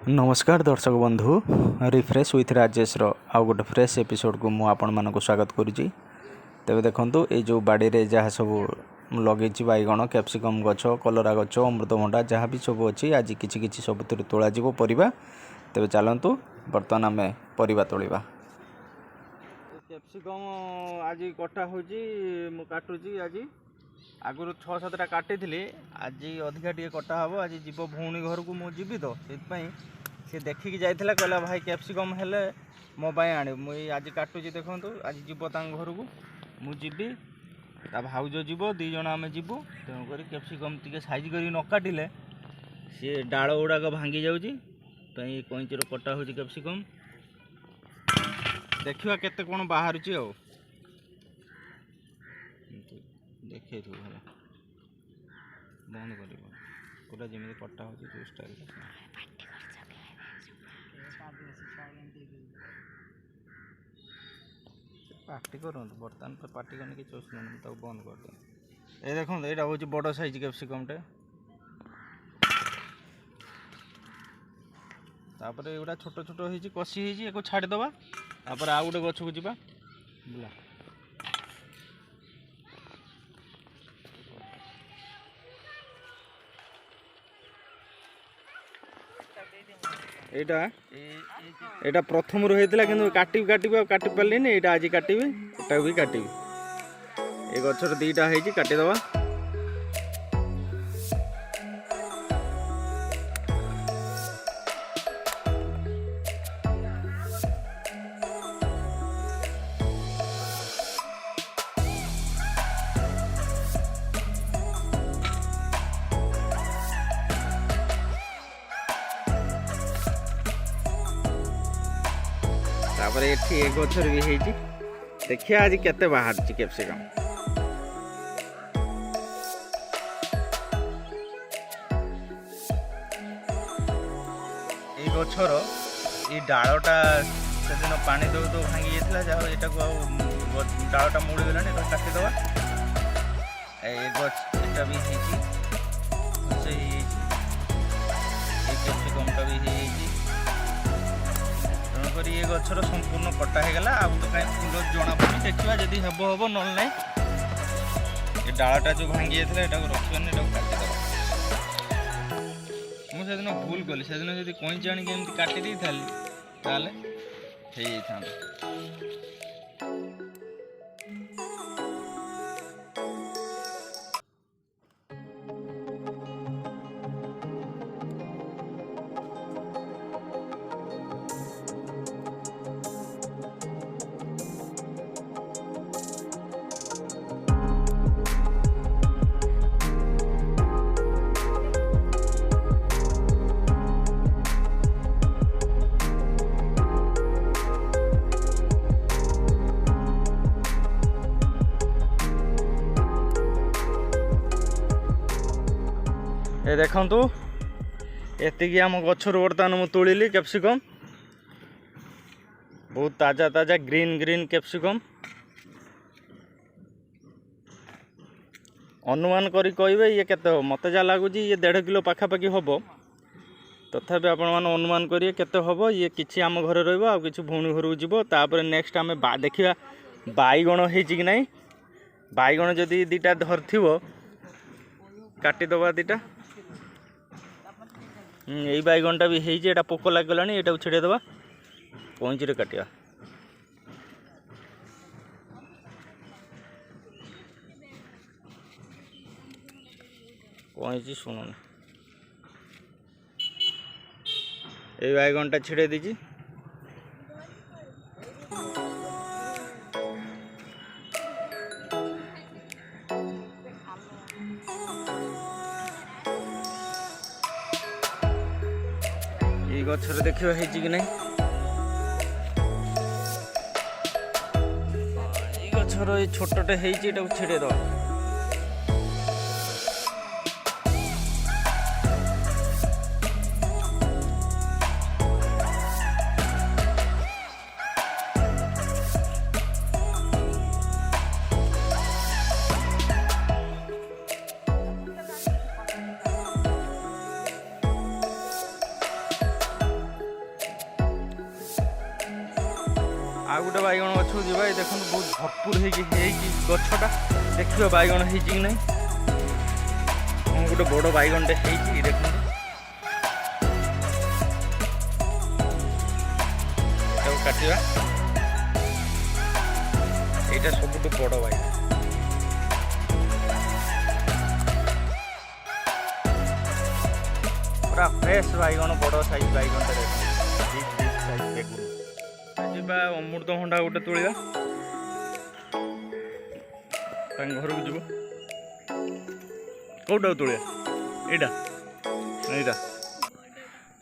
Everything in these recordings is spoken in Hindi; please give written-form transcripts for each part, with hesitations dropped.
नमस्कार दर्शक बंधु रिफ्रेश विथ राजेश आउ गोटे फ्रेश एपिसोड को मुझे आपण मानक स्वागत करुच्ची। तेज देखूँ ये जो बाड़ी रे जहाँ सब लगे बैगण कैप्सिकम गछ कलरा गछ अमृतभंडा जहाँ भी सब अच्छी आज किसी सब तोला परिबा। तेज चलतु बर्तमान आम परिबा तोलिबा। कैप्सिकम आज कटा हो काटुची आज आगुरी 6-7टा काटी आज अधिका टे कटा हम आज जीव भौणी घर को मुझी तो से देखिकी जाइला कहला भाई कैप्सिकम हेले मो आने मुझे आज काटुची देखूँ आज जीव घर को मुझी ता भाउज जीव 2 जण आम जीवु तेणुक कैप्सिकम टी साइज कर न काटिले सी डाल गुड़ाक भांगी जाऊँगी कईचर कटा हो कैप्सिकम देखा केते कौन बाहर देखे बंद कर पूरा जमी कटा हो स्टाइल पार्टी करूँ बर्तमान पे पार्टी करने की चुना बंद कर दे। ये देखो यहाँ हूँ बड़ साइज कैप्सिकमटे तापर एगुड़ा छोट छोट हो कषि हो छाड़ीदबा तापर आउ गोटे गछ को जीवा बुला एटा प्रथम रु होता कि काटी काटी पारे यहाँ आज काटी एटा भी काटी ये गचर 2टा है काटिदबा। तापर ये गचर भी है देखिए आज केते बाहर कैप्सिकम ये गचर ये डालटा से दिन पानी दो तो भांगी जाता जहाँ यहाँ डालटा मुड़गला काटिदबा। ये गचा भी कैप्सिकमटा भी ये गचर संपूर्ण कटा होगला आ तो कहीं फूल जना पड़ी देखा जदि हम हम ना ना ये डालटा जो भांगी जाता है रखिए काटिद मुझे भूल कली से दिन जब कईची आनी काटी दी था ये देखु ये आम गचर बर्तमान मुझे तोलिली कैप्सिकम बहुत ताजा ताजा ग्रीन ग्रीन कैप्सिकम अनुमान करी कहे ये केते हो मत जा लगुच ये 1.5 किलो पाखापाखि हम तथापि आपण मैंने अनुमान करिए केते हम ये किसी आम घर रही भौणी घर को जीव तापर नेक्स्ट आम देखा बैगण हो ना बैगण जदि 2टा धरथिव काटिदबा 2टा यही बैगणटा भी है पोक लगला यहाँ छिड़ेदबा कईची काटिया कईची शुणुन ये बैगणटा छिड़े दीजिए गचर देखिए है कि नहीं ये गचर ये छोटे है छिड़े दो आउ गोटे बैगण गछ को जावा देखो बहुत भरपूर गछटा देखिए बैगण हो कि नहीं गोटे बड़ बैगणटे देख काटा यहाँ सब बड़ बैगण पूरा फ्रेश बैगण बड़ साइज बैगण जा अमृतभंडा गोटे तोड़ा घर को जीव कौटा तोड़ा यहाँ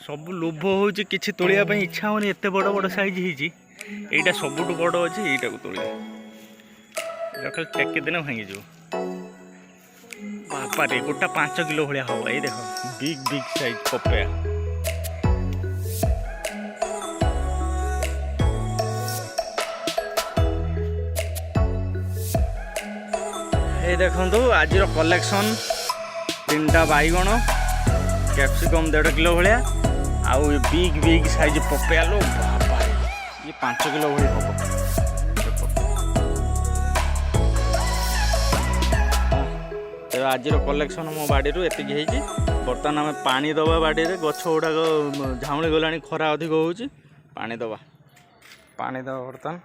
सब लोभ हो कि तोड़ापी इच्छा होनी एत बड़ बड़ साइज होटा सबुठ बड़ अच्छे यहीटा को तोड़ा खाली टेकदेने भांगी जीव बापा रे गोटा 5 किलो भाया हम ये देख बिग बिग साइज पपाया ये देखो आज कलेक्शन 3टा बैगण कैप्सिकम 1.5 किलो भाया आउ बिग बिग साइज पपाया लो बापा ये 5 किलो भाई हम आज कलेक्शन मो बाड़ी एति बर्तमान आम पानी दबा बाड़ी गछ गुड़ाक झाऊली गला खरा अधिक हो पानी दबा बर्तमान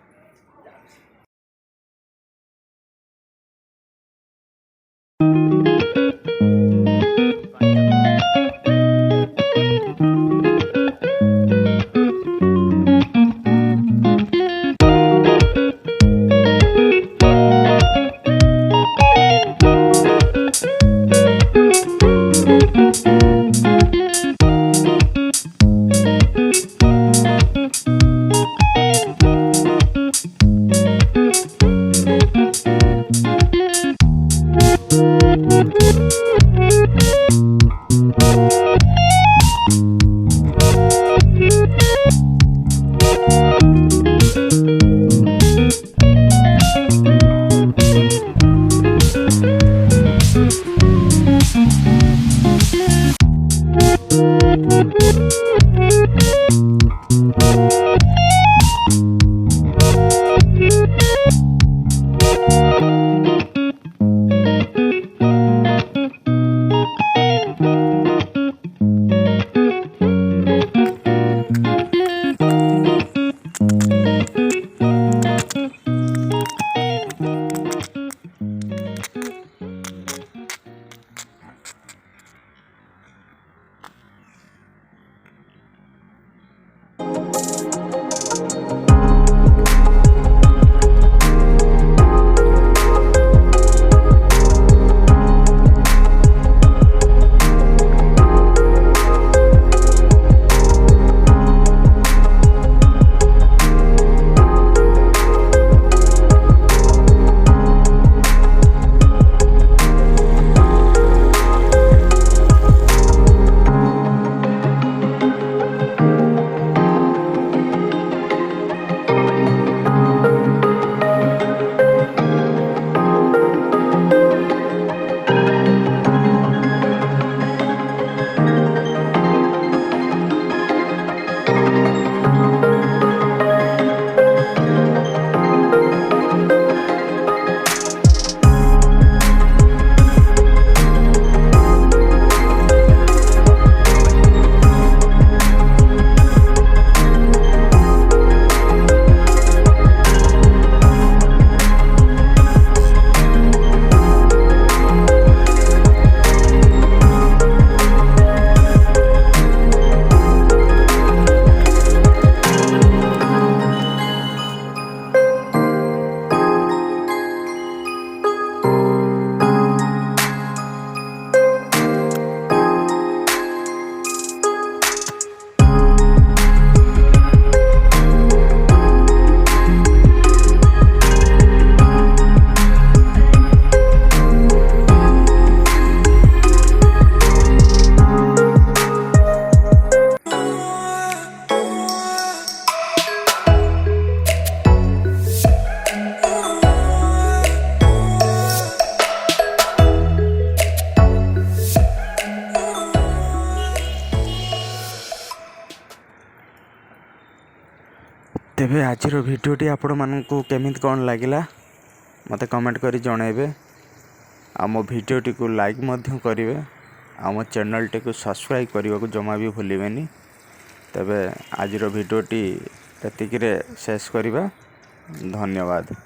तेबे आजिर भिडियोटी आपण मानकु केमिति कौन लगिला मते कमेंट करी जणाइबे। आम भिडियोटी को लाइक मध्य करिवे। आम चैनल टी को सब्सक्राइब करने को जमा भी भूलिबेनी। तेबे आजिर भिडियोटी एतिकिरे शेष करिबा। धन्यवाद।